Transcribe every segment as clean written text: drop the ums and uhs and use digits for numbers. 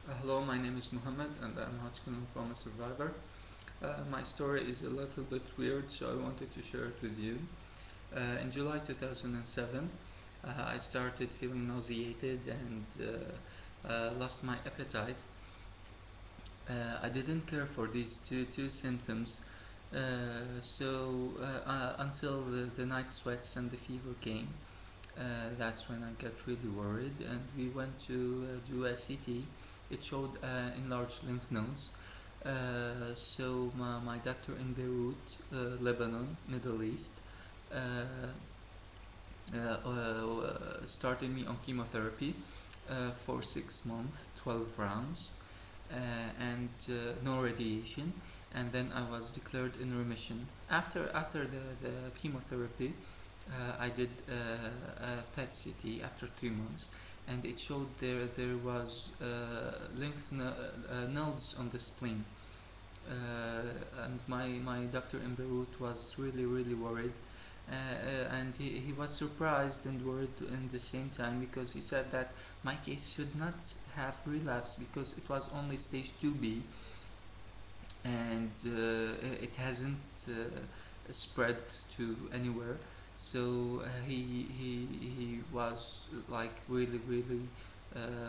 Hello, my name is Mohamad and I'm Hodgkin lymphoma survivor. My story is a little bit weird, so I wanted to share it with you. In July 2007, I started feeling nauseated and lost my appetite. I didn't care for these two symptoms, until the night sweats and the fever came. That's when I got really worried, and we went to do a CT. It showed enlarged lymph nodes. My doctor in Beirut, Lebanon, Middle East, uh, started me on chemotherapy for 6 months, 12 rounds, and no radiation. And then I was declared in remission. After the chemotherapy, I did a PET CT after 3 months, and it showed there was nodes on the spleen. And my doctor in Beirut was really worried, and he was surprised and worried in the same time, because he said that my case should not have relapse because it was only stage 2B, and it hasn't spread to anywhere. So he was like really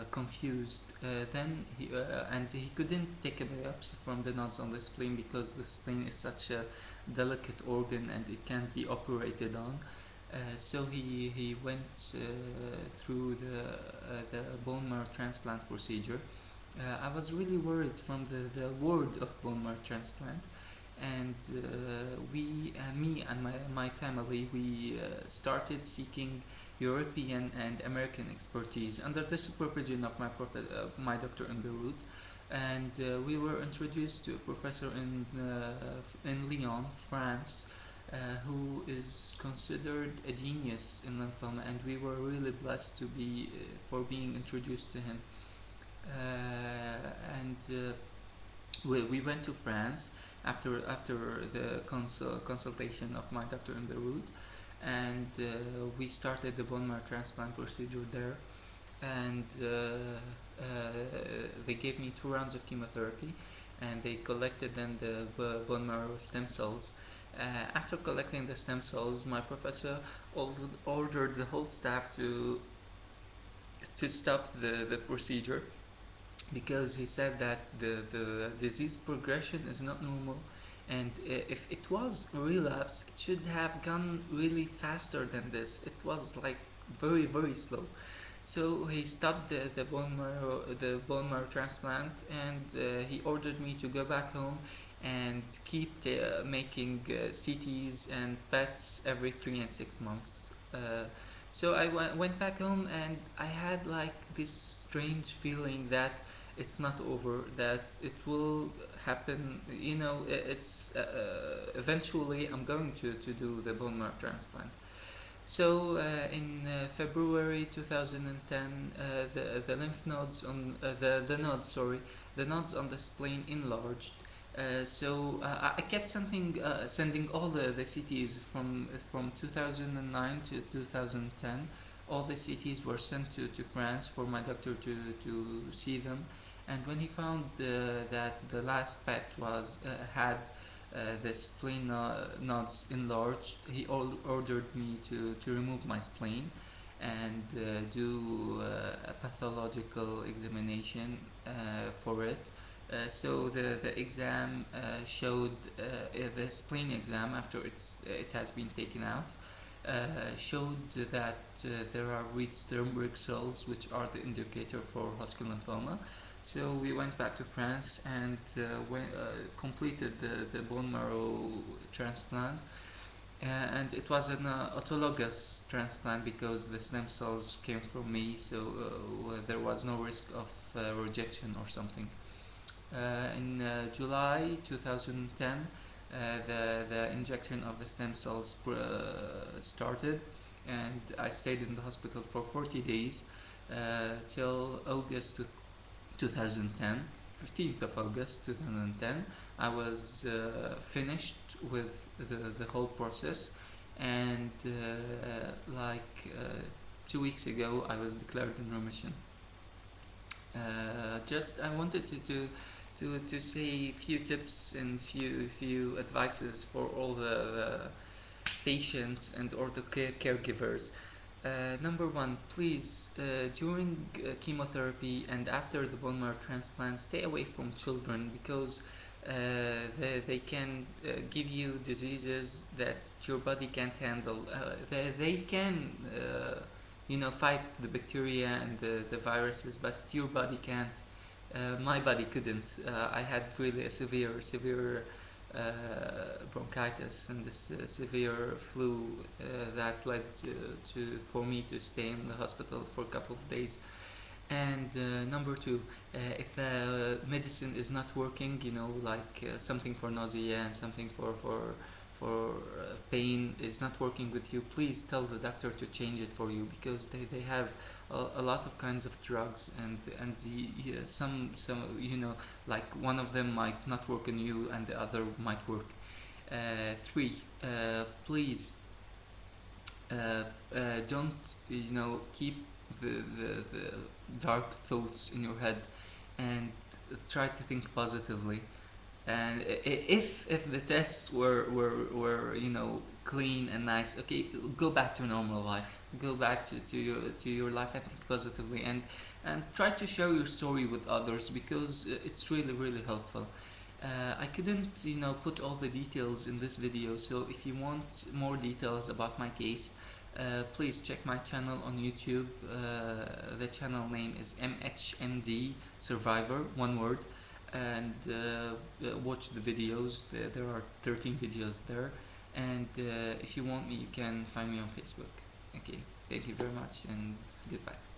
confused. And he couldn't take a biopsy from the nodes on the spleen because the spleen is such a delicate organ and it can't be operated on. So he went through the bone marrow transplant procedure. I was really worried from the word of bone marrow transplant, and me and my family, we started seeking European and American expertise under the supervision of my doctor in Beirut, and we were introduced to a professor in Lyon, France, who is considered a genius in lymphoma, and we were really blessed to be for being introduced to him. And We went to France after the consultation of my doctor in Beirut, and we started the bone marrow transplant procedure there. And they gave me 2 rounds of chemotherapy, and they collected then the bone marrow stem cells. After collecting the stem cells, my professor ordered the whole staff to stop the procedure, because he said that the disease progression is not normal, and if it was a relapse, it should have gone really faster than this. It was like very slow. So he stopped the bone marrow transplant, and he ordered me to go back home and keep making CTs and PETs every 3 and 6 months. So I went back home, and I had like this strange feeling that it's not over, that it will happen. It's eventually I'm going to do the bone marrow transplant. So in February 2010, the lymph nodes on the nodes on the spleen enlarged. I kept sending all the CTs from 2009 to 2010. All the CTs were sent to France for my doctor to see them. And when he found that the last PET had the spleen nodes enlarged, he ordered me to remove my spleen and do a pathological examination for it. So the exam showed the spleen exam after it has been taken out, showed that there are red Sternberg cells, which are the indicator for Hodgkin lymphoma. So we went back to France and completed the bone marrow transplant. And it was an autologous transplant because the stem cells came from me, so there was no risk of rejection or something. In July 2010, the injection of the stem cells started, and I stayed in the hospital for 40 days till August 2010. 15th of August 2010, I was finished with the whole process, and 2 weeks ago I was declared in remission. Just I wanted to say few tips and few advices for all the patients and or the caregivers. Number one, please, during chemotherapy and after the bone marrow transplant, stay away from children because they can give you diseases that your body can't handle. They can, fight the bacteria and the viruses, but your body can't. My body couldn't. I had really a severe bronchitis and this severe flu that led for me to stay in the hospital for a couple of days. And number two, if medicine is not working, like something for nausea and something for pain is not working with you, please tell the doctor to change it for you because they have a lot of kinds of drugs and some like one of them might not work on you and the other might work. Three, please don't keep the dark thoughts in your head and try to think positively. And if the tests were clean and nice, okay, go back to normal life, go back to your life and think positively, and try to share your story with others because it's really helpful. I couldn't put all the details in this video, so if you want more details about my case, please check my channel on YouTube. The channel name is MHMD Survivor, one word, and watch the videos. There are 13 videos there, and if you want me, you can find me on Facebook. Okay, thank you very much, and goodbye.